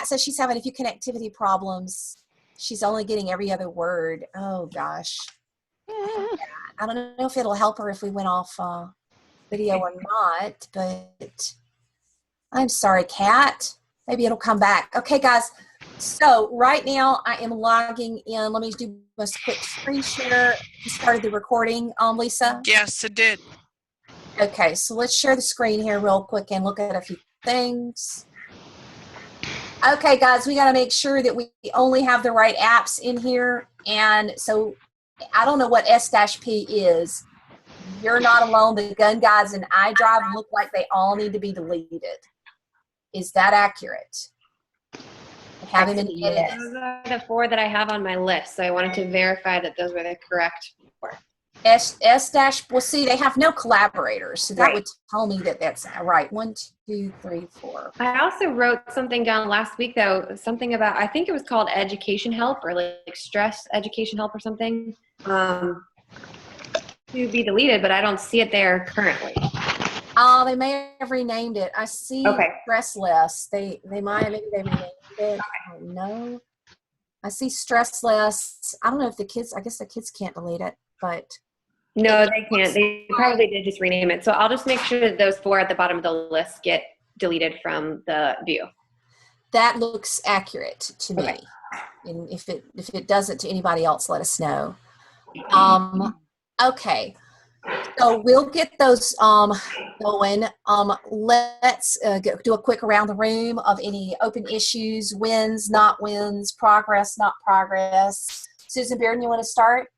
Kat says she's having a few connectivity problems. She's only getting every other word. Oh gosh. I don't know if it'll help her if we went off video or not, but I'm sorry, Kat. Maybe it'll come back. Okay, guys. So right now I am logging in. Let me do a quick screen share. You started the recording, Lisa? Yes, it did. Okay, so let's share the screen here real quick and look at a few things. Okay, guys, we got to make sure that we only have the right apps in here. And so I don't know what S-P is. You're not alone. The Gun Guides and iDrive look like they all need to be deleted. Is that accurate? Those are the 4 that I have on my list, so I wanted to verify that those were the correct 4. Well, see, they have no collaborators, so that would tell me that that's right. 1, 2, 3, 4. I also wrote something down last week, though, something about, I think it was called education help or like stress education help or something, to be deleted, but I don't see it there currently. They may have renamed it. I see stress less. They might have, maybe they renamed it. I don't know. I see stress less. I don't know if the kids, I guess the kids can't delete it, but. No, they can't. They probably did just rename it. So I'll just make sure that those 4 at the bottom of the list get deleted from the view. That looks accurate to me. And if it doesn't to anybody else, let us know. Okay. So we'll get those going. Let's do a quick around the room of any open issues, wins, not wins, progress, not progress. Susan Bearden, you want to start?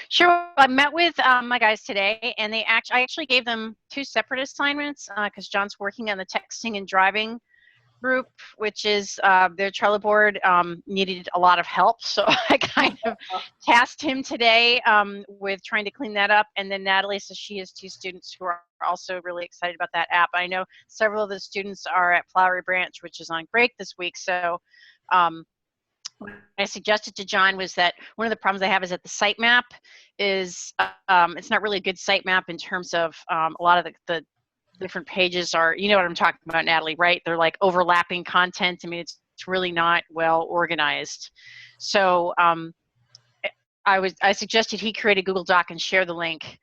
Sure. I met with my guys today, and I actually gave them 2 separate assignments because John's working on the texting and driving group, which is their Trello board needed a lot of help. So I kind of tasked him today with trying to clean that up. And then Natalie says she has 2 students who are also really excited about that app. I know several of the students are at Flowery Branch, which is on break this week. So what I suggested to John was that one of the problems I have is that the sitemap is, it's not really a good sitemap in terms of a lot of the different pages are, you know what I'm talking about, Natalie, right? They're like overlapping content. I mean, it's really not well organized. So I suggested he create a Google Doc and share the link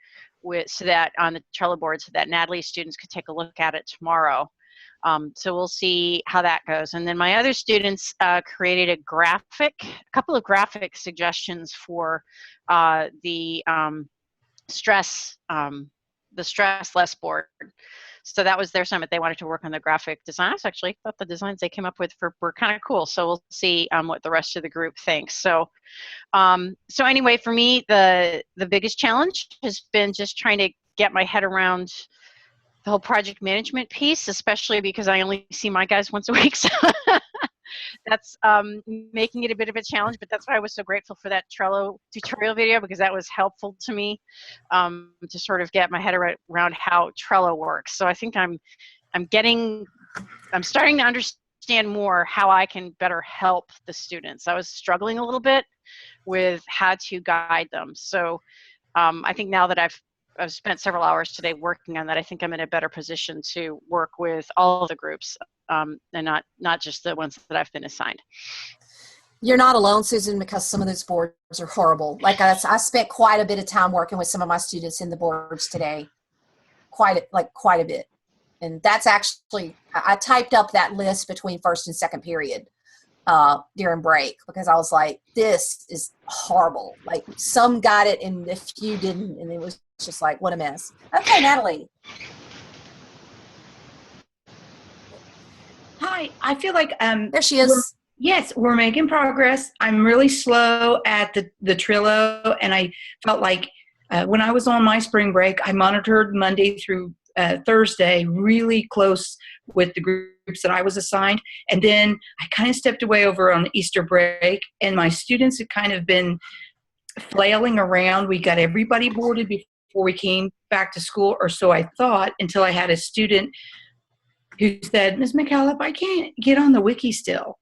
so that on the Trello board so that Natalie's students could take a look at it tomorrow. So we'll see how that goes. And then my other students created a couple of graphic suggestions for the stress less board. So that was their summit. They wanted to work on the graphic designs. Actually, I thought the designs they came up with were kind of cool. So we'll see what the rest of the group thinks. So, so anyway, for me, the biggest challenge has been just trying to get my head around the whole project management piece, especially because I only see my guys once a week. So that's making it a bit of a challenge, but that's why I was so grateful for that Trello tutorial video, because that was helpful to me to sort of get my head around how Trello works. So I think I'm starting to understand more how I can better help the students. I was struggling a little bit with how to guide them. So I think now that I've spent several hours today working on that, I think I'm in a better position to work with all of the groups and not just the ones that I've been assigned. You're not alone, Susan, because some of those boards are horrible. Like I spent quite a bit of time working with some of my students in the boards today, quite a bit. And that's actually, I typed up that list between first and second period during break, because I was like, this is horrible. Like some got it and a few didn't, and it was just like, what a mess. Okay, Natalie. Hi, I feel like there she is. Yes, we're making progress. I'm really slow at the Trello, and I felt like when I was on my spring break, I monitored Monday through Thursday really close with the groups that I was assigned, and then I kind of stepped away over on Easter break, and my students had kind of been flailing around. We got everybody boarded before we came back to school, or so I thought, until I had a student who said, Ms. McAuliffe, I can't get on the wiki still.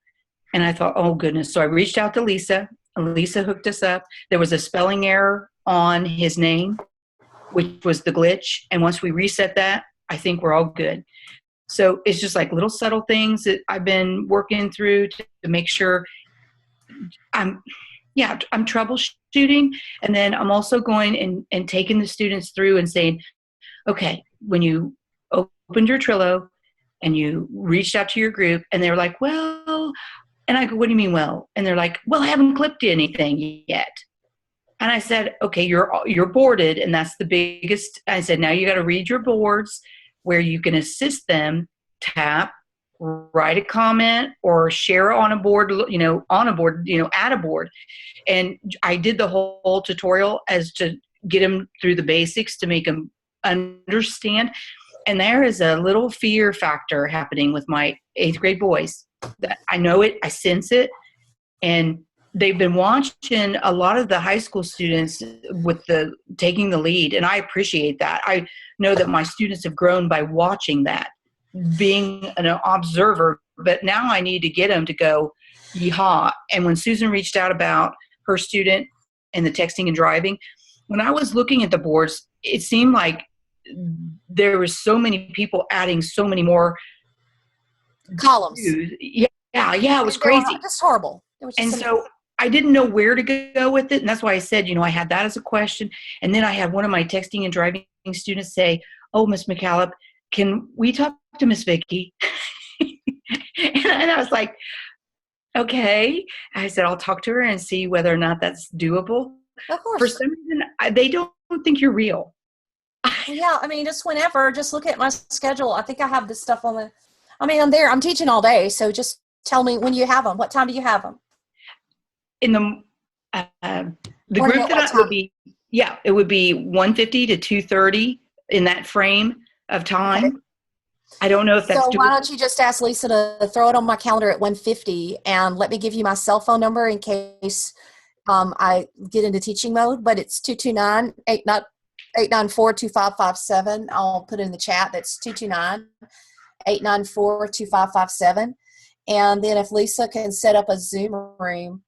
And I thought, oh goodness. So I reached out to Lisa. Lisa hooked us up. There was a spelling error on his name, which was the glitch. And once we reset that, I think we're all good. So it's just like little subtle things that I've been working through to make sure I'm troubleshooting. And then I'm also going and taking the students through and saying, okay, when you opened your Trello and you reached out to your group and they're like, well, and I go, what do you mean, well? And they're like, well, I haven't clipped anything yet. And I said, okay, you're boarded, and that's the biggest. I said, now you got to read your boards where you can assist them, tap, write a comment, or share on a board, add a board. And I did the whole tutorial as to get them through the basics to make them understand. And there is a little fear factor happening with my 8th grade boys. That I know it, I sense it, and they've been watching a lot of the high school students with the taking the lead, and I appreciate that. I know that my students have grown by watching that, being an observer, but now I need to get them to go, yeehaw. And when Susan reached out about her student and the texting and driving, when I was looking at the boards, it seemed like there was so many people adding so many more Columns. Yeah, it was crazy. Just horrible. It was just And so I didn't know where to go with it. And that's why I said, I had that as a question. And then I had one of my texting and driving students say, oh, Miss McCallop, can we talk to Miss Vicki? And I was like, okay. I said, I'll talk to her and see whether or not that's doable. Of course. For some reason, they don't think you're real. Yeah, I mean, just whenever, just look at my schedule. I think I have this stuff on I'm there. I'm teaching all day. So just tell me when you have them. What time do you have them? In the group that I would be, it would be 1:50 to 2:30 in that frame of time. Okay. I don't know if that's so. Why don't you just ask Lisa to throw it on my calendar at 1:50, and let me give you my cell phone number in case I get into teaching mode. But it's 229-894-2557. I'll put it in the chat. That's 229-894-2557. And then if Lisa can set up a Zoom room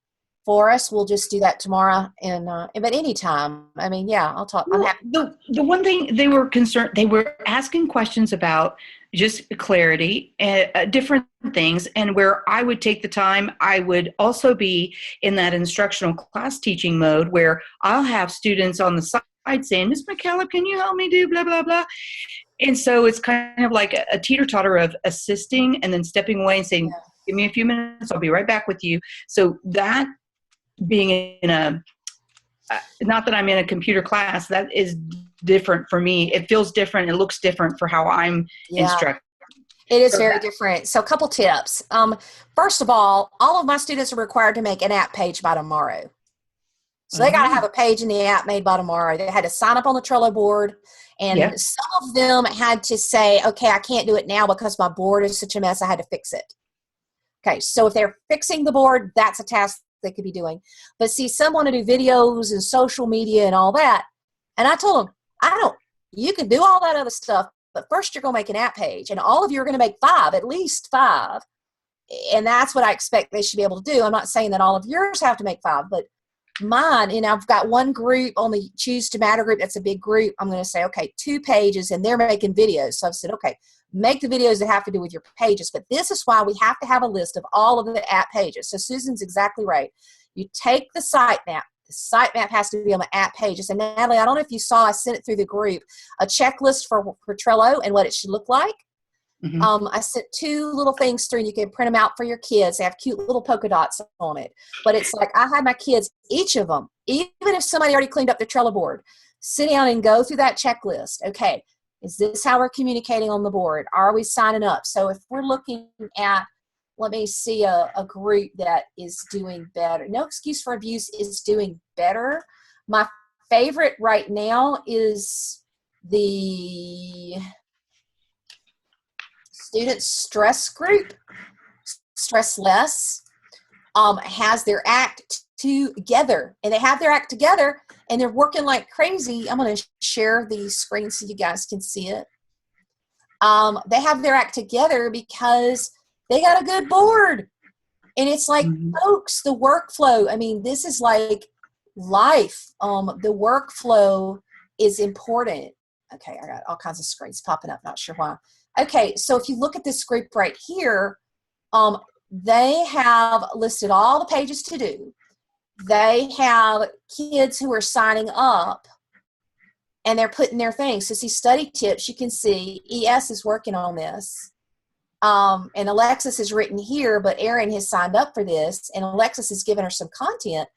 for us, we'll just do that tomorrow. But anytime. I mean, I'll talk. Well, I'm happy. The one thing they were concerned, they were asking questions about just clarity and different things. And where I would take the time, I would also be in that instructional class teaching mode where I'll have students on the side saying, Miss McCallop, can you help me do blah, blah, blah. And so it's kind of like a teeter-totter of assisting and then stepping away and saying, give me a few minutes, I'll be right back with you. So that being in not that I'm in a computer class, that is different for me. It feels different. It looks different for how I'm instructing. It is very different. So a couple tips. First of all of my students are required to make an app page by tomorrow. So they got to have a page in the app made by tomorrow. They had to sign up on the Trello board. And some of them had to say, okay, I can't do it now because my board is such a mess, I had to fix it. Okay, so if they're fixing the board, that's a task they could be doing. But see, some want to do videos and social media and all that. And I told them, you can do all that other stuff, but first you're going to make an app page. And all of you are going to make 5, at least 5. And that's what I expect they should be able to do. I'm not saying that all of yours have to make 5, but mine, I've got one group on the Choose to Matter group. That's a big group. I'm going to say, okay, 2 pages, and they're making videos. So I've said, okay, make the videos that have to do with your pages. But this is why we have to have a list of all of the app pages. So Susan's exactly right. You take the sitemap. The sitemap has to be on the app pages. And Natalie, I don't know if you saw, I sent it through the group, a checklist for Trello and what it should look like. Mm-hmm. I sent 2 little things through, and you can print them out for your kids. They have cute little polka dots on it. But it's like I had my kids, each of them, even if somebody already cleaned up their Trello board, sit down and go through that checklist. Okay, is this how we're communicating on the board? Are we signing up? So if we're looking at, let me see a group that is doing better. No Excuse for Abuse is doing better. My favorite right now is the Student Stress group, Stress Less, has their act together. And they have their act together, and they're working like crazy. I'm going to share the screen so you guys can see it. They have their act together because they got a good board. And it's like, folks, the workflow, I mean, this is like life. The workflow is important. Okay, I got all kinds of screens popping up, not sure why. Okay, so if you look at this group right here, they have listed all the pages to do. They have kids who are signing up and they're putting their things. So see study tips, you can see ES is working on this. And Alexis is written here, but Erin has signed up for this, and Alexis has given her some content.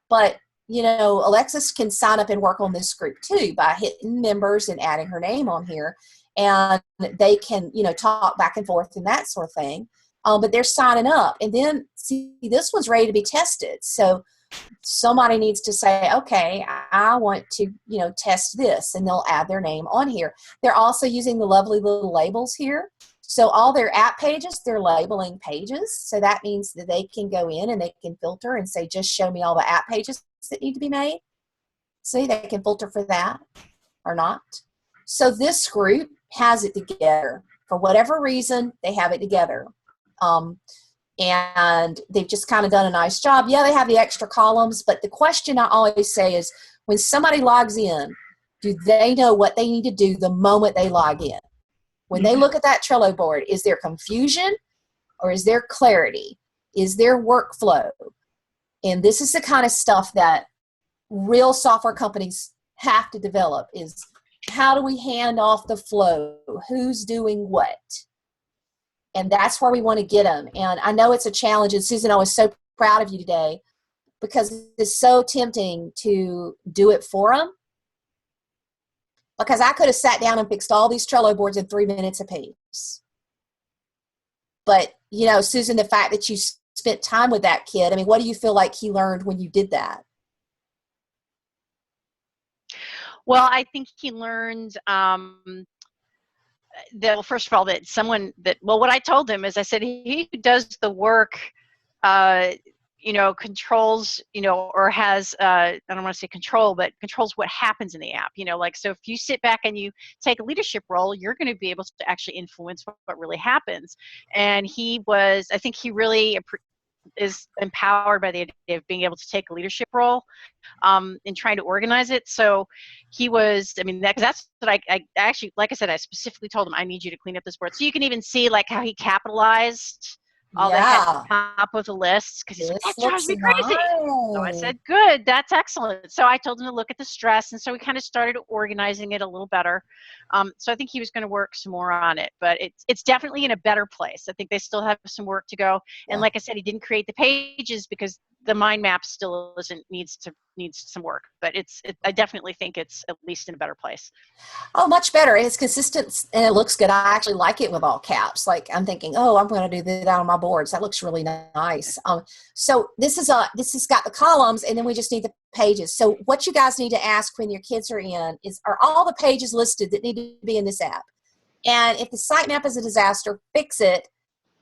But, Alexis can sign up and work on this group too by hitting members and adding her name on here. And they can, talk back and forth and that sort of thing. But they're signing up. And then, see, this one's ready to be tested. So somebody needs to say, okay, I want to, test this, and they'll add their name on here. They're also using the lovely little labels here. So all their app pages, they're labeling pages. So that means that they can go in and they can filter and say, just show me all the app pages that need to be made. See, they can filter for that or not. So this group has it together. For whatever reason, they have it together. And they've just kind of done a nice job. Yeah, they have the extra columns, but the question I always say is, when somebody logs in, do they know what they need to do the moment they log in? When they look at that Trello board, is there confusion or is there clarity? Is there workflow? And this is the kind of stuff that real software companies have to develop, is how do we hand off the flow? Who's doing what? And that's where we want to get them. And I know it's a challenge. And Susan, I was so proud of you today because it's so tempting to do it for them. Because I could have sat down and fixed all these Trello boards in 3 minutes apiece. But, Susan, the fact that you spent time with that kid, I mean, what do you feel like he learned when you did that? Well, I think he learned that, well, first of all, what I told him is, I said, he who does the work, controls, or has, I don't want to say control, but controls what happens in the app, so if you sit back and you take a leadership role, you're going to be able to actually influence what really happens. And I think he really is empowered by the idea of being able to take a leadership role in trying to organize it. So he was, that's what I actually, like I said, I specifically told him, I need you to clean up this board. So you can even see like how he capitalized all the head top of the list, because he's like, that drives me crazy. So I said, good, that's excellent. So I told him to look at the stress, and so we kind of started organizing it a little better. So I think he was going to work some more on it, but it's definitely in a better place. I think they still have some work to go. And like I said, he didn't create the pages because the mind map still needs some work, but I definitely think it's at least in a better place. Oh, much better. It's consistent and it looks good. I actually like it with all caps. Like I'm thinking, oh, I'm going to do that on my boards. That looks really nice. So this has got the columns, and then we just need the pages. So what you guys need to ask when your kids are in is, are all the pages listed that need to be in this app? And if the sitemap is a disaster, fix it.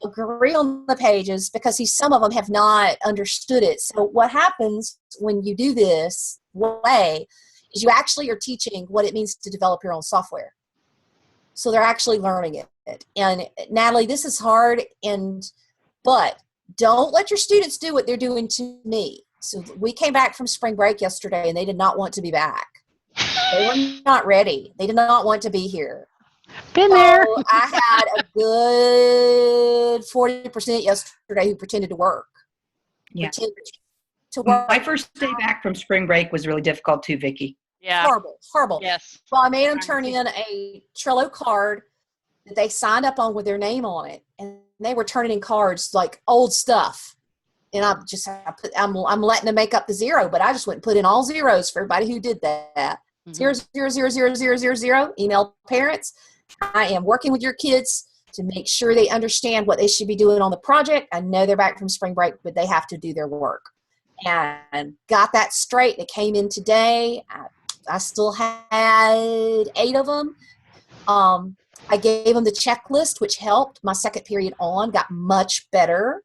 Agree on the pages, because some of them have not understood it. So what happens when you do this way is you actually are teaching what it means to develop your own software. So they're actually learning it. And Natalie, this is hard, but don't let your students do what they're doing to me. So we came back from spring break yesterday and they did not want to be back. They were not ready. They did not want to be here. Been there. I had a good 40% yesterday who pretended to work. Yeah. Pretended to work. My first day back from spring break was really difficult too, Vicki. Yeah. Horrible. Yes. Well, I made them turn in a Trello card that they signed up on with their name on it, and they were turning in cards like old stuff. And I'm letting them make up the zero, but I just went and put in all zeros for everybody who did that. 0, email parents. I am working with your kids to make sure they understand what they should be doing on the project. I know they're back from spring break, but they have to do their work. And got that straight. They came in today. I still had 8 of them. I gave them the checklist, which helped. My second period on got much better.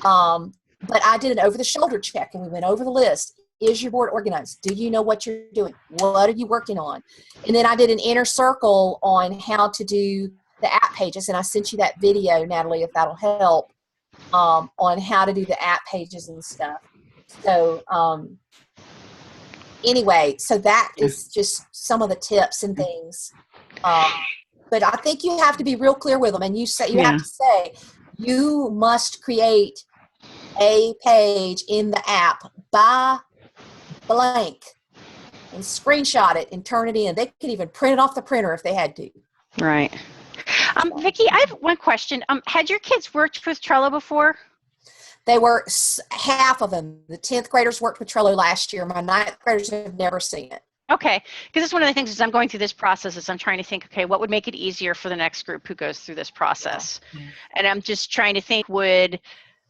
But I did an over-the-shoulder check, and we went over the list. Is your board organized? Do you know what you're doing? What are you working on? And then I did an inner circle on how to do the app pages, and I sent you that video, Natalie, if that'll help, on how to do the app pages and stuff. So anyway, so that is just some of the tips and things but I think you have to be real clear with them, and you have to say you must create a page in the app by blank and screenshot it and turn it in. They could even print it off the printer if they had to. Right. Vicki, I have one question. Had your kids worked with Trello before? They were half of them. The 10th graders worked with Trello last year. My 9th graders have never seen it. Okay, because it's one of the things as I'm going through this process is I'm trying to think, okay, what would make it easier for the next group who goes through this process? Yeah. And I'm just trying to think, would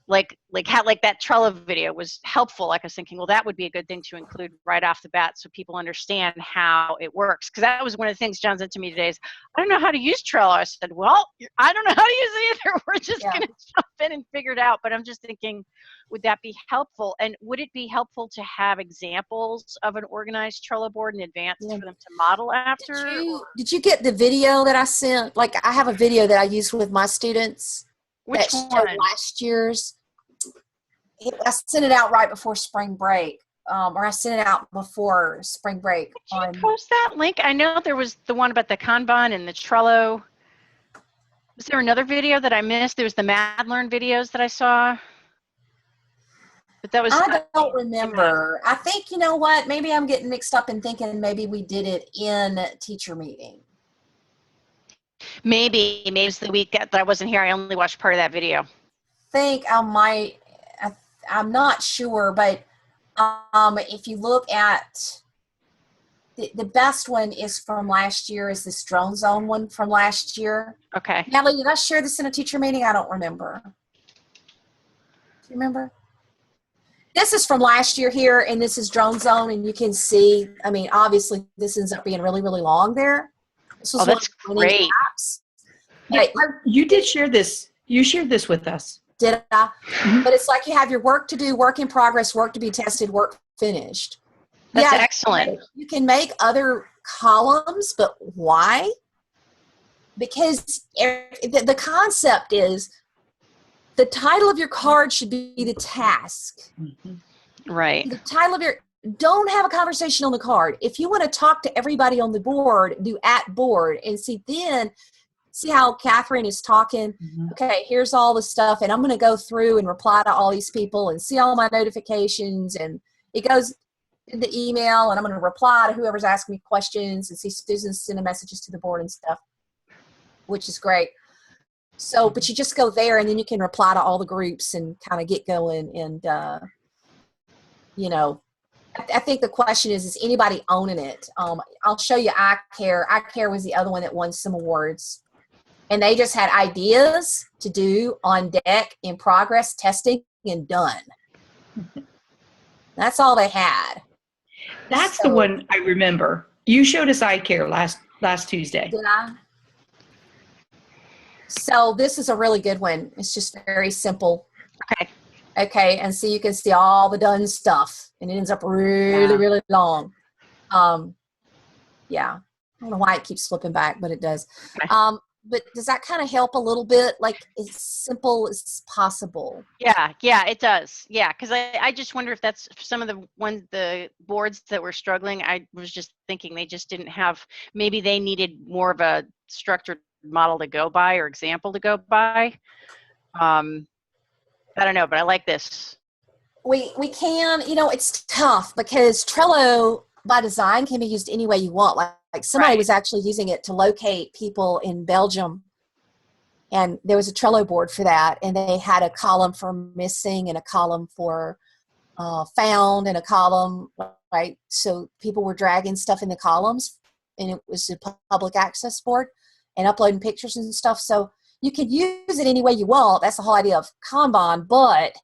like that Trello video was helpful. Like I was thinking, well, that would be a good thing to include right off the bat so people understand how it works. Because that was one of the things John said to me today is, I don't know how to use Trello. I said, well, I don't know how to use it either. We're just going to jump in and figure it out. But I'm just thinking, would that be helpful? And would it be helpful to have examples of an organized Trello board in advance for them to model after? Did you get the video that I sent? Like, I have a video that I used with my students. Which one? Last year's. I sent it out right before spring break, or I sent it out before spring break. Could you post that link? I know there was the one about the Kanban and the Trello. Was there another video that I missed? There was the MadLearn videos that I saw. But that was. I don't remember. I think, you know what? Maybe I'm getting mixed up and thinking maybe we did it in teacher meeting. Maybe it's the week that I wasn't here. I only watched part of that video. I'm not sure, but if you look at the best one is from last year is this Drone Zone one from last year. Okay. Natalie, did I share this in a teacher meeting? I don't remember. Do you remember? This is from last year here, and this is Drone Zone, and you can see, I mean, obviously this ends up being really, really long there. This was that's great. But You did share this. You shared this with us. did I? But it's like you have your work to do, work in progress, work to be tested, work finished. That's excellent. You can make other columns, but why? Because the concept is the title of your card should be the task. Right. The title of don't have a conversation on the card. If you want to talk to everybody on the board, do at board and see how Catherine is talking. Okay, here's all the stuff, and I'm going to go through and reply to all these people and see all my notifications, and it goes in the email, and I'm going to reply to whoever's asking me questions and see Susan sending messages to the board and stuff, which is great. So, but you just go there, and then you can reply to all the groups and kind of get going. And, I think the question is anybody owning it? I'll show you iCare. iCare was the other one that won some awards. And they just had ideas to do on deck, in progress, testing, and done. That's all they had. That's the one I remember. You showed us iCare last Tuesday. Did I? So this is a really good one. It's just very simple. Okay, and so you can see all the done stuff, and it ends up really, really long. Yeah. I don't know why it keeps flipping back, but it does. Okay. But does that kind of help a little bit? Like, as simple as possible. Yeah, it does. Yeah, because I just wonder if that's some of the boards that were struggling. I was just thinking they just didn't have, maybe they needed more of a structured model to go by or example to go by. I don't know, but I like this. We can, it's tough because Trello by design can be used any way you want. Like somebody was actually using it to locate people in Belgium, and there was a Trello board for that, and they had a column for missing and a column for found and a column, right? So people were dragging stuff in the columns, and it was a public access board and uploading pictures and stuff. So you could use it any way you want. That's the whole idea of Kanban. But,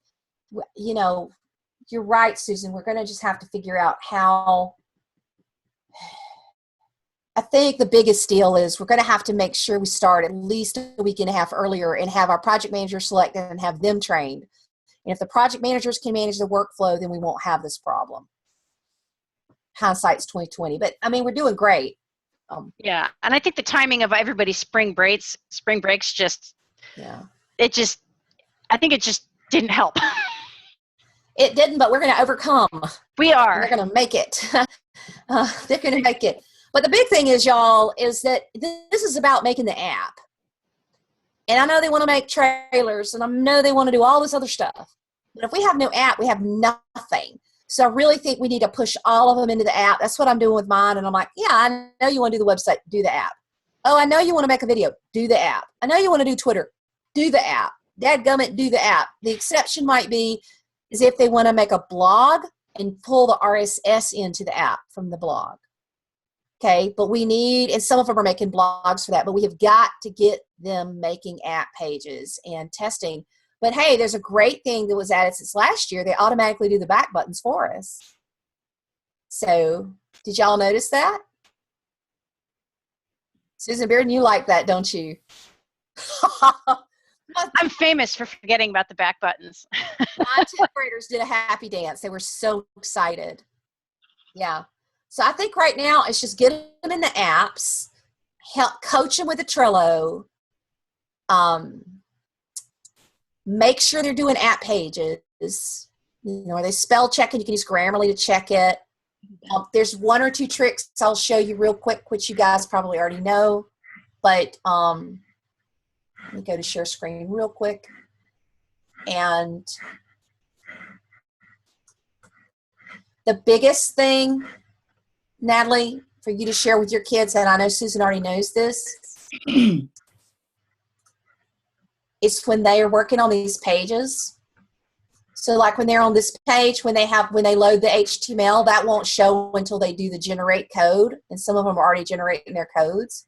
you're right, Susan. We're going to just have to figure out how. I think the biggest deal is we're going to have to make sure we start at least a week and a half earlier and have our project managers selected and have them trained. And if the project managers can manage the workflow, then we won't have this problem. Hindsight's 2020. But, we're doing great. Yeah, and I think the timing of everybody's spring breaks just, I think it just didn't help. It didn't, but we're going to overcome. We are. They're going to make it. They're going to make it. But the big thing is, y'all, is that this is about making the app. And I know they want to make trailers, and I know they want to do all this other stuff. But if we have no app, we have nothing. So I really think we need to push all of them into the app. That's what I'm doing with mine. And I'm like, yeah, I know you want to do the website, do the app. Oh, I know you want to make a video, do the app. I know you want to do Twitter, do the app. Dadgummit, do the app. The exception might be is if they want to make a blog and pull the RSS into the app from the blog. Okay, but we need, and some of them are making blogs for that, but we have got to get them making app pages and testing. But hey, there's a great thing that was added since last year. They automatically do the back buttons for us. So did y'all notice that? Susan Bearden, you like that, don't you? I'm famous for forgetting about the back buttons. My 10th graders did a happy dance. They were so excited. Yeah. So I think right now it's just get them in the apps, help coach them with the Trello, make sure they're doing app pages. You know, are they spell checking? You can use Grammarly to check it. There's one or two tricks I'll show you real quick, which you guys probably already know. But let me go to share screen real quick. And the biggest thing, Natalie, for you to share with your kids, and I know Susan already knows this, is when they are working on these pages. So like when they're on this page, when they load the HTML, that won't show until they do the generate code. And some of them are already generating their codes.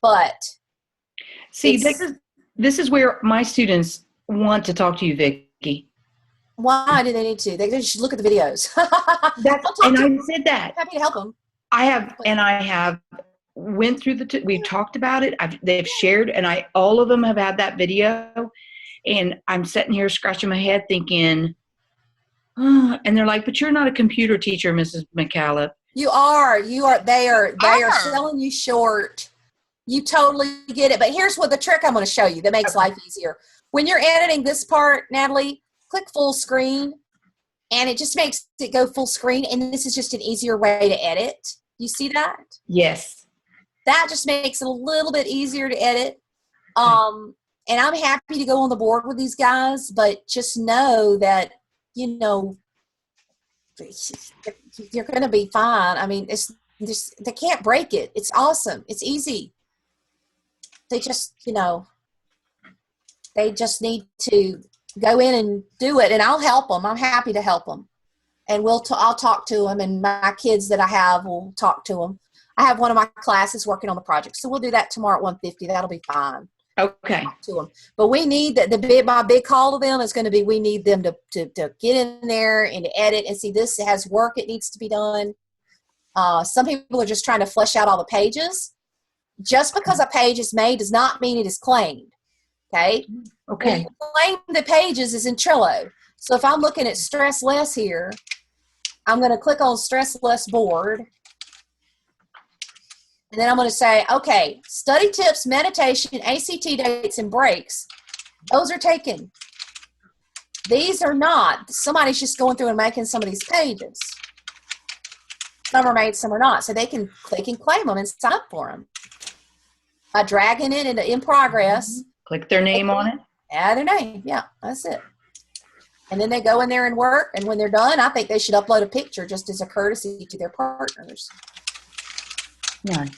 But see, this is where my students want to talk to you, Vicki. Why do they need to? They should look at the videos. And I said that. I'm happy to help them. I have went through we've talked about it. They've shared, and all of them have had that video. And I'm sitting here scratching my head thinking, oh, and they're like, but you're not a computer teacher, Mrs. McCallum. You are. They are selling you short. You totally get it. But here's what the trick I'm going to show you that makes life easier. When you're editing this part, Natalie, click full screen, and it just makes it go full screen. And this is just an easier way to edit. You see that? Yes. That just makes it a little bit easier to edit. And I'm happy to go on the board with these guys, but just know that, you know, you're going to be fine. I mean, they can't break it. It's awesome. It's easy. They just, you know, they just need to go in and do it, and I'll help them. I'm happy to help them. And I'll talk to them, and my kids that I have will talk to them. I have one of my classes working on the project, so we'll do that tomorrow at 1:50. That'll be fine. Okay. To them. But we need my big call to them is going to be, we need them to get in there and to edit and see this has work. It needs to be done. Some people are just trying to flesh out all the pages. Just because a page is made does not mean it is claimed. Okay. Okay. When you claim the pages is in Trello. So if I'm looking at Stress Less here, I'm going to click on Stress Less board. And then I'm going to say, okay, study tips, meditation, ACT dates, and breaks. Those are taken. These are not. Somebody's just going through and making some of these pages. Some are made, some are not. So they can claim them and sign up for them. By dragging it into in progress. Click their name on it. Add their name. Yeah, that's it. And then they go in there and work. And when they're done, I think they should upload a picture just as a courtesy to their partners. Nice.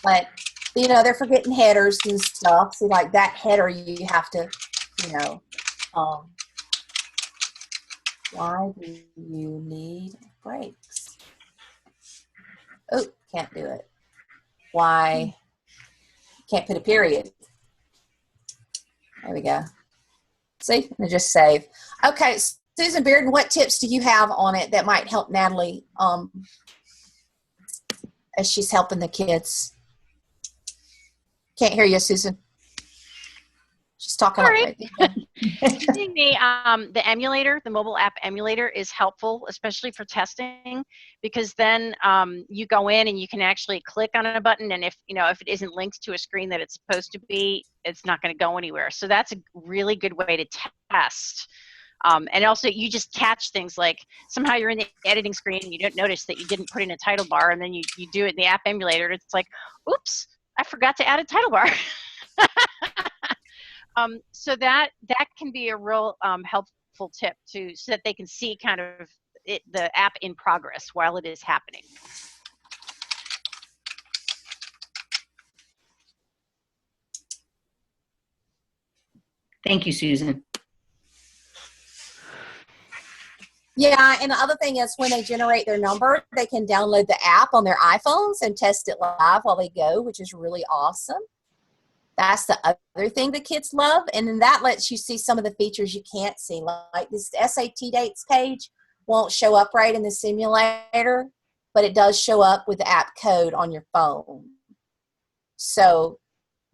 But, you know, they're forgetting headers and stuff. See, like that header, you have to, you know, why do you need breaks? Oh, can't do it. Why? Can't put a period. There we go. See, and just save. Okay, Susan Bearden, what tips do you have on it that might help Natalie as she's helping the kids? Can't hear you, Susan. She's talking. Sorry. Using the emulator, the mobile app emulator, is helpful, especially for testing, because then you go in and you can actually click on a button, and if it isn't linked to a screen that it's supposed to be, it's not going to go anywhere. So that's a really good way to test And also, you just catch things like somehow you're in the editing screen and you don't notice that you didn't put in a title bar, and then you do it in the app emulator, and it's like, oops, I forgot to add a title bar. So that can be a real helpful tip so that they can see kind of the app in progress while it is happening. Thank you, Susan. Yeah, and the other thing is when they generate their number, they can download the app on their iPhones and test it live while they go, which is really awesome. That's the other thing the kids love. And then that lets you see some of the features you can't see. Like this SAT dates page won't show up right in the simulator, but it does show up with the app code on your phone. So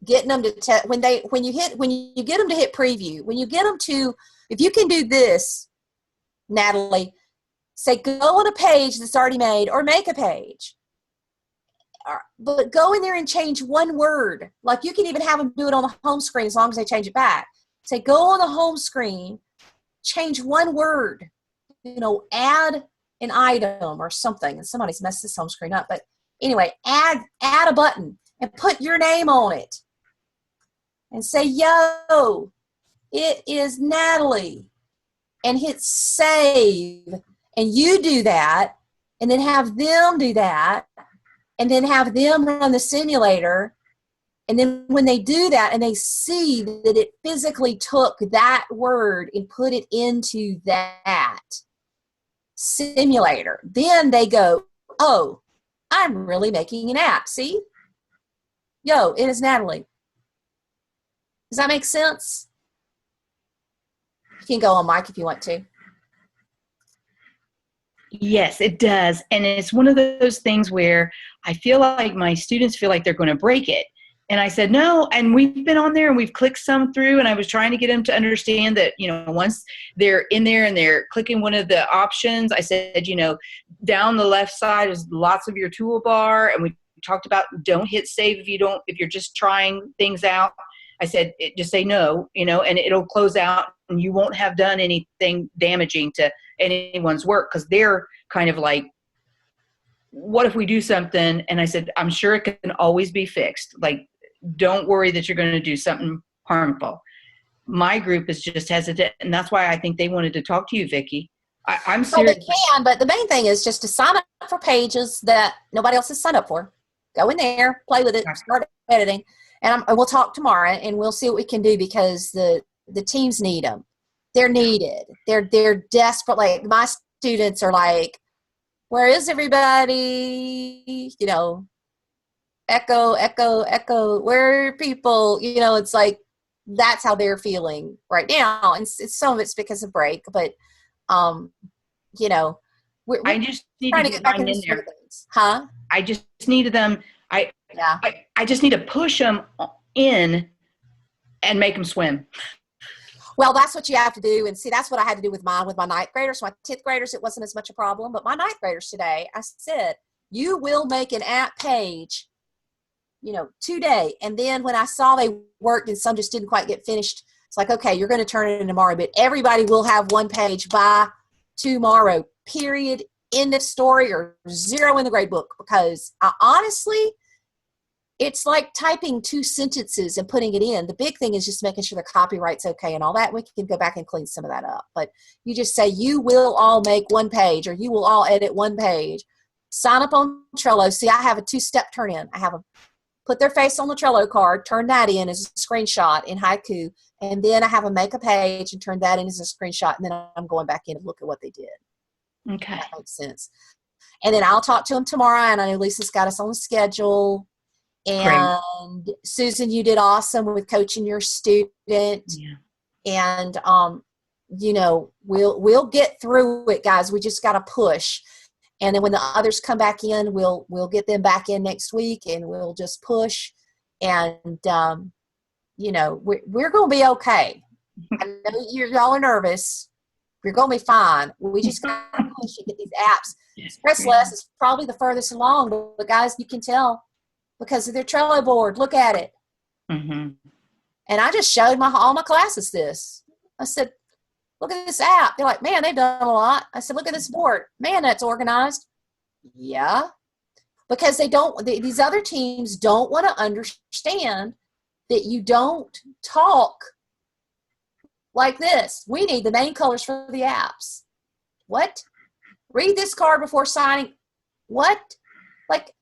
getting them to when you get them to hit preview, when you get them to, if you can do this, Natalie, say go on a page that's already made or make a page. But go in there and change one word. Like you can even have them do it on the home screen as long as they change it back. Say go on the home screen, change one word, add an item or something. And somebody's messed this home screen up. But anyway, add a button and put your name on it. And say, yo, it is Natalie. And hit save. And you do that. And then have them do that. And then have them run the simulator. And then when they do that and they see that it physically took that word and put it into that simulator, then they go, oh, I'm really making an app. See? Yo, it is Natalie. Does that make sense? You can go on mic if you want to. Yes, it does. And it's one of those things where I feel like my students feel like they're going to break it. And I said, no. And we've been on there and we've clicked some through, and I was trying to get them to understand that, once they're in there and they're clicking one of the options, I said, down the left side is lots of your toolbar. And we talked about don't hit save if you're just trying things out. I said, just say no, and it'll close out and you won't have done anything damaging to anyone's work, because they're kind of like, what if we do something? And I said, I'm sure it can always be fixed. Like, don't worry that you're going to do something harmful. My group is just hesitant, and that's why I think they wanted to talk to you, Vicki. I'm serious. Well, they can, but the main thing is just to sign up for pages that nobody else has signed up for. Go in there, play with it, start editing. And we'll talk tomorrow, and we'll see what we can do, because the teams need them. They're needed. They're desperate. Like my students are like, where is everybody? Echo, echo, echo. Where are people? It's like that's how they're feeling right now. And some of it's because of break, but we're I just need trying to to get back into in there. things. Huh? I just needed them. I just need to push them in and make them swim. Well, that's what you have to do. And see, that's what I had to do with my ninth graders. My 10th graders, it wasn't as much a problem. But my ninth graders today, I said, you will make an app page, today. And then when I saw they worked and some just didn't quite get finished, it's like, okay, you're going to turn it in tomorrow. But everybody will have one page by tomorrow, period, end of story, or 0 in the grade book. Because honestly, it's like typing 2 sentences and putting it in. The big thing is just making sure the copyright's okay and all that. We can go back and clean some of that up. But you just say, you will all make one page, or you will all edit one page. Sign up on Trello. See, I have a 2-step turn in. I have them put their face on the Trello card, turn that in as a screenshot in Haiku, and then I have them make a page and turn that in as a screenshot, and then I'm going back in and look at what they did. Okay. That makes sense. And then I'll talk to them tomorrow, and I know Lisa's got us on the schedule. And great. Susan, you did awesome with coaching your student. Yeah. And we'll get through it, guys. We just got to push. And then when the others come back in, we'll get them back in next week, and we'll just push. And we're going to be okay. I know y'all are nervous. You're going to be fine. We just got to push and get these apps. Express Less is probably the furthest along, but guys, you can tell because of their Trello board. Look at it. Mm-hmm. And I just showed all my classes this. I said, look at this app. They're like, man, they've done a lot. I said, look at this board. Man, that's organized. Yeah. Because these other teams don't want to understand that you don't talk like this. We need the main colors for the apps. What? Read this card before signing. What? Like,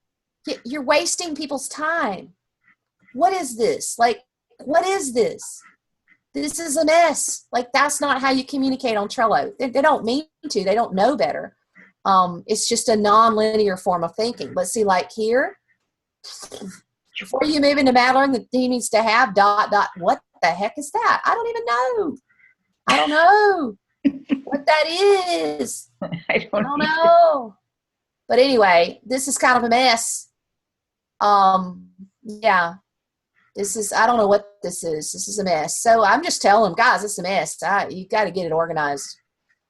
you're wasting people's time. What is this? Like, what is this? This is a mess. Like, that's not how you communicate on Trello. They don't mean to. They don't know better. It's just a non-linear form of thinking. But see, like here, before you move into Madeline, the team needs to have ... What the heck is that? I don't even know. I don't know what that is. I don't either. know. But anyway, this is kind of a mess. Yeah. I don't know what this is. This is a mess. So I'm just telling them, guys, it's a mess. You got to get it organized.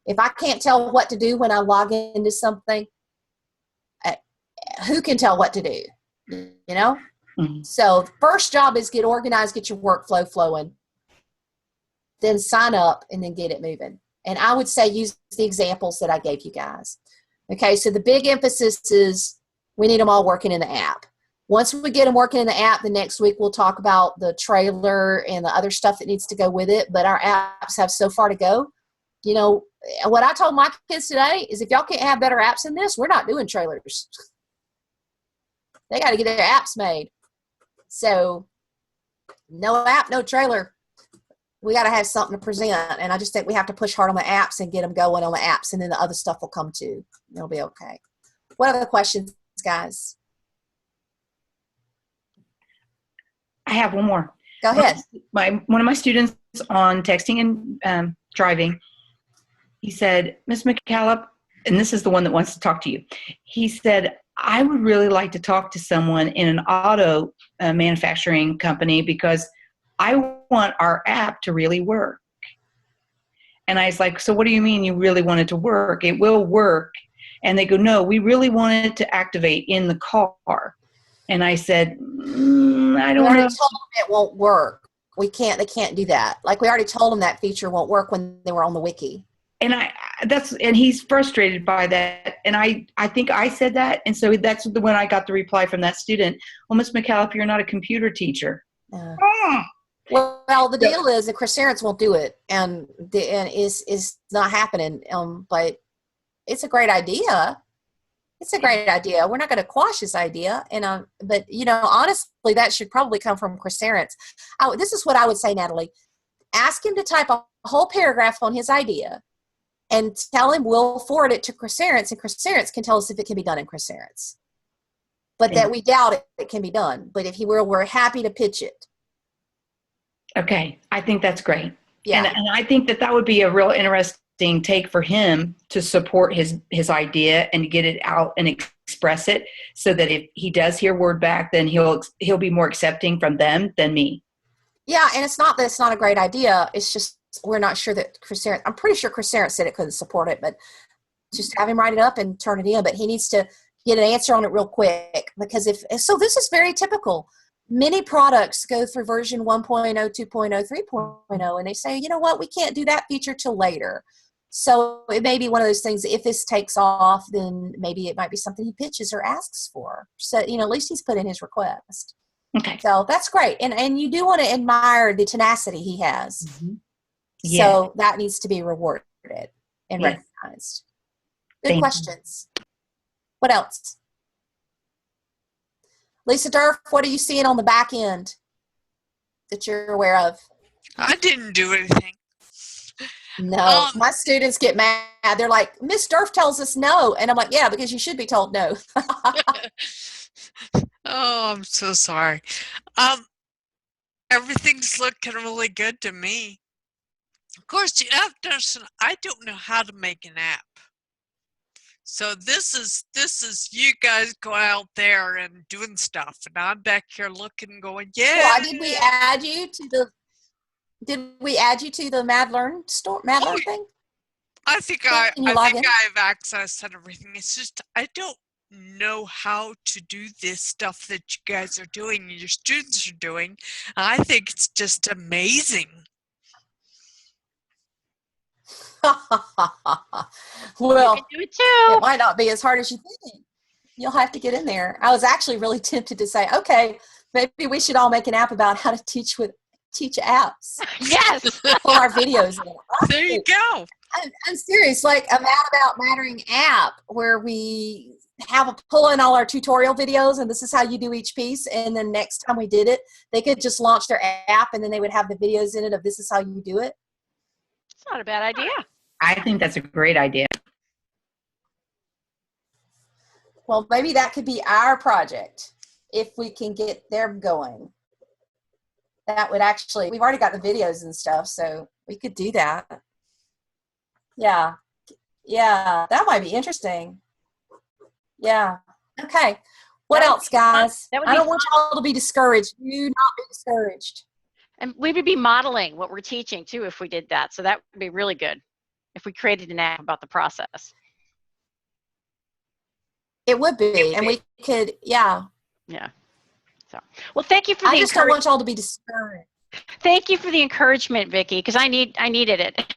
If I can't tell what to do when I log into something, who can tell what to do? You know? Mm-hmm. So first job is get organized, get your workflow flowing, then sign up and then get it moving. And I would say use the examples that I gave you guys. Okay, so the big emphasis is we need them all working in the app. Once we get them working in the app, the next week we'll talk about the trailer and the other stuff that needs to go with it. But our apps have so far to go. You know, what I told my kids today is if y'all can't have better apps than this, we're not doing trailers. They got to get their apps made. So no app, no trailer. We got to have something to present. And I just think we have to push hard on the apps and get them going on the apps. And then the other stuff will come too. It'll be okay. What other questions, guys? I have one more. Go ahead. One of my students on texting and driving, he said, Ms. McCallop, and this is the one that wants to talk to you. He said, I would really like to talk to someone in an auto manufacturing company because I want our app to really work. And I was like, so what do you mean you really want it to work? It will work. And they go, no, we really want it to activate in the car. And I said, I don't know. We already told them it won't work. They can't do that. Like we already told them that feature won't work when they were on the wiki. And and he's frustrated by that. And I think I said that. And so that's when I got the reply from that student. Well, Ms. McCallop, you're not a computer teacher. Well, the deal is that Chryserance won't do it, and is not happening. But it's a great idea. It's a great idea. We're not going to quash this idea, but honestly, that should probably come from Chryserance. This is what I would say, Natalie. Ask him to type a whole paragraph on his idea, and tell him we'll forward it to Chryserance, and Chryserance can tell us if it can be done in Chryserance. But that we doubt it can be done. But if we're happy to pitch it. Okay, I think that's great. Yeah. And I think that would be a real interesting take for him to support his idea and get it out and express it, so that if he does hear word back, then he'll be more accepting from them than me. Yeah, and it's not that it's not a great idea. It's just we're not sure that Chryserance. I'm pretty sure Chryserance said it couldn't support it, but just have him write it up and turn it in. But he needs to get an answer on it real quick, because this is very typical. Many products go through version 1.0, 2.0, 3.0, and they say, you know what, we can't do that feature till later. So it may be one of those things, if this takes off, then maybe it might be something he pitches or asks for. So, at least he's put in his request. Okay. So that's great. And you do want to admire the tenacity he has. Mm-hmm. Yeah. So that needs to be rewarded and recognized. Good Thank questions. What else? Lisa Durf, what are you seeing on the back end that you're aware of? I didn't do anything. No, my students get mad. They're like, Miss Durf tells us no. And I'm like, yeah, because you should be told no. Oh, I'm so sorry. Everything's looking really good to me. Of course, you have to understand, I don't know how to make an app. So this is you guys go out there and doing stuff, and I'm back here looking, going, yeah. Why did we add you to the? Did we add you to the Madlearn store? Madlearn thing? I think I have access and everything. It's just I don't know how to do this stuff that you guys are doing, your students are doing. I think it's just amazing. Well, you can do it it too. might not be as hard as you think. You'll have to get in there. I was actually really tempted to say, okay, maybe we should all make an app about how to teach apps. Yes. Pull our videos in. There you go. I'm serious. Like a Mad About Mattering app where we have a pull in all our tutorial videos, and this is how you do each piece. And then next time we did it, they could just launch their app, and then they would have the videos in it of this is how you do it. It's not a bad idea. I think that's a great idea. Well, maybe that could be our project if we can get them going. That would actually, we've already got the videos and stuff, so we could do that. Yeah. Yeah, that might be interesting. Yeah. Okay. What That would else, be fun. guys? That would I be don't want y'all to be discouraged. Do not be discouraged. And we would be modeling what we're teaching too if we did that. So that would be really good if we created an app about the process. It would be. And we could, yeah. Yeah. So, well, thank you for I the just don't want y'all to be discouraged. thank you for the encouragement, Vicki, because I needed it.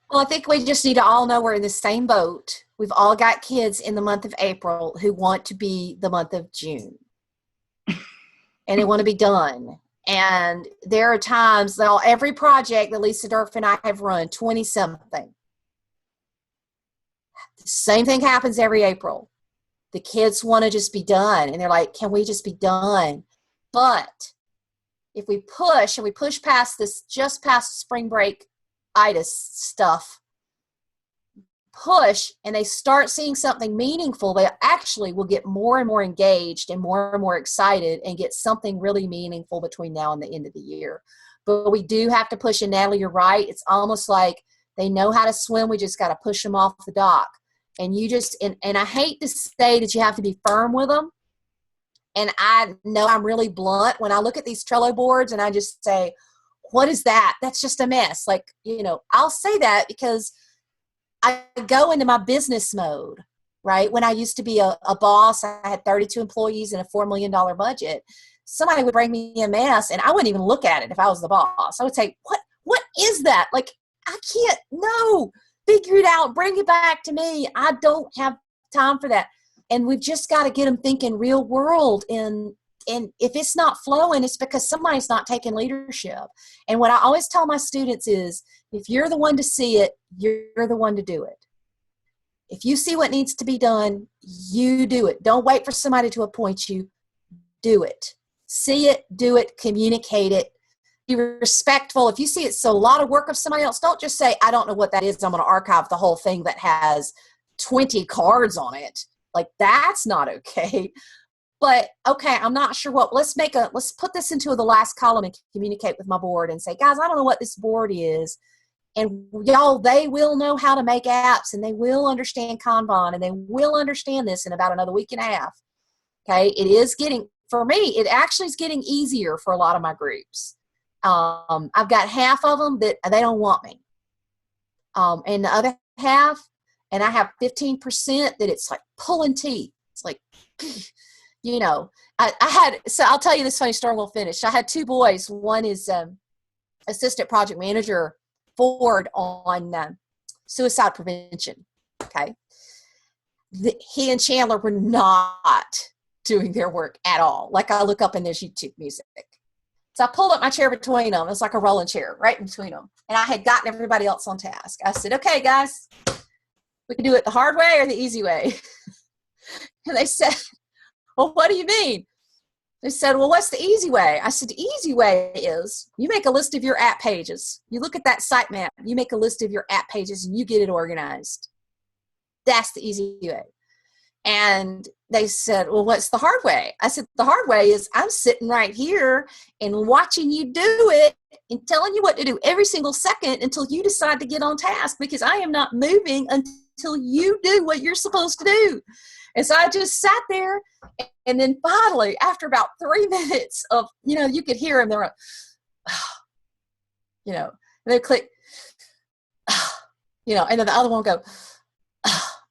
Well, I think we just need to all know we're in the same boat. We've all got kids in the month of April who want to be the month of June. And they want to be done. And there are times that every project that Lisa Durf and I have run, 20-something. The same thing happens every April. The kids want to just be done. And they're like, can we just be done? But if we push and we push past this, just past spring break itis stuff, push, and they start seeing something meaningful, they actually will get more and more engaged and more excited and get something really meaningful between now and the end of the year. But we do have to push, and Natalie, you're right. It's almost like they know how to swim. We just got to push them off the dock. And you just, and I hate to say that you have to be firm with them. And I know I'm really blunt when I look at these Trello boards and I just say, what is that? That's just a mess. Like, you know, I'll say that because I go into my business mode, right? When I used to be a boss, I had 32 employees and a $4 million budget. Somebody would bring me a mess and I wouldn't even look at it if I was the boss. I would say, what is that? Like, I can't, no, figure it out, bring it back to me. I don't have time for that. And we've just got to get them thinking real world. And if it's not flowing, it's because somebody's not taking leadership. And what I always tell my students is, if you're the one to see it, you're the one to do it. If you see what needs to be done, you do it. Don't wait for somebody to appoint you. Do it. See it, do it, communicate it. Be respectful. If you see it's a lot of work of somebody else, don't just say, I don't know what that is. I'm going to archive the whole thing that has 20 cards on it. Like, that's not okay. But okay, I'm not sure what, let's put this into the last column and communicate with my board and say, guys, I don't know what this board is. And y'all, they will know how to make apps, and they will understand Kanban, and they will understand this in about another week and a half. Okay. It is getting, for me, it actually is getting easier for a lot of my groups. I've got half of them that they don't want me. And the other half, and I have 15% that it's like pulling teeth. It's like, you know, so I'll tell you this funny story and we'll finish. I had two boys. One is assistant project manager Ford on suicide prevention. Okay. He and Chandler were not doing their work at all. Like, I look up in their YouTube music. So I pulled up my chair between them. It was like a rolling chair right in between them. And I had gotten everybody else on task. I said, okay, guys, we can do it the hard way or the easy way. And they said, well, what do you mean? They said, well, what's the easy way? I said, the easy way is you make a list of your app pages. You look at that site map. You make a list of your app pages and you get it organized. That's the easy way. And they said, well, what's the hard way? I said, the hard way is I'm sitting right here and watching you do it and telling you what to do every single second until you decide to get on task, because I am not moving until you do what you're supposed to do. And so I just sat there, and then finally, after about 3 minutes of, you know, you could hear them, they were like, you know, and they click, you know, and then the other one would go,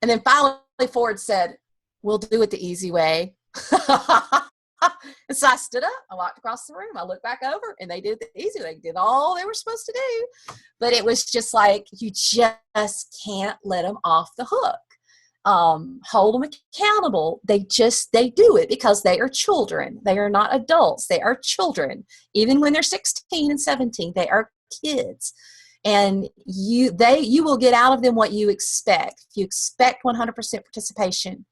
and then finally Ford said, we'll do it the easy way. And so I stood up, I walked across the room, I looked back over, and they did the easy. They did all they were supposed to do. But it was just like, you just can't let them off the hook. Hold them accountable. They do it because they are children. They are not adults. They are children. Even when they're 16 and 17, they are kids. And you will get out of them what you expect. If you expect 100% participation,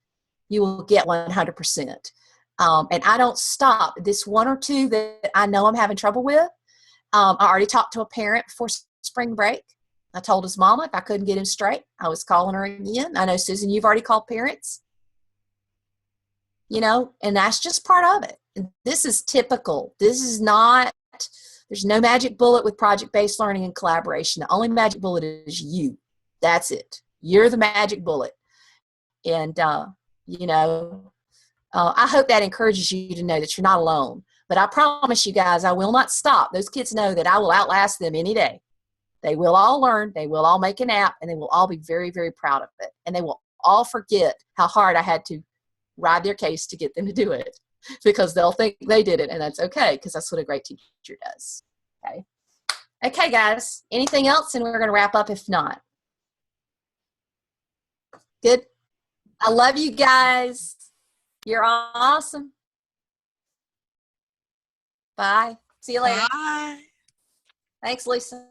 you will get 100%. And I don't stop. This one or two that I know I'm having trouble with, I already talked to a parent before spring break. I told his mama if I couldn't get him straight, I was calling her again. I know, Susan, you've already called parents. And that's just part of it. And this is typical. This is not, there's no magic bullet with project-based learning and collaboration. The only magic bullet is you. That's it. You're the magic bullet. And, I hope that encourages you to know that you're not alone. But I promise you guys, I will not stop. Those kids know that I will outlast them any day. They will all learn, they will all make an app, and they will all be very, very proud of it. And they will all forget how hard I had to ride their case to get them to do it, because they'll think they did it, and that's okay, because that's what a great teacher does. Okay, guys. Anything else? And we're going to wrap up if not. Good. I love you guys. You're awesome. Bye. See you later. Bye. Thanks, Lisa.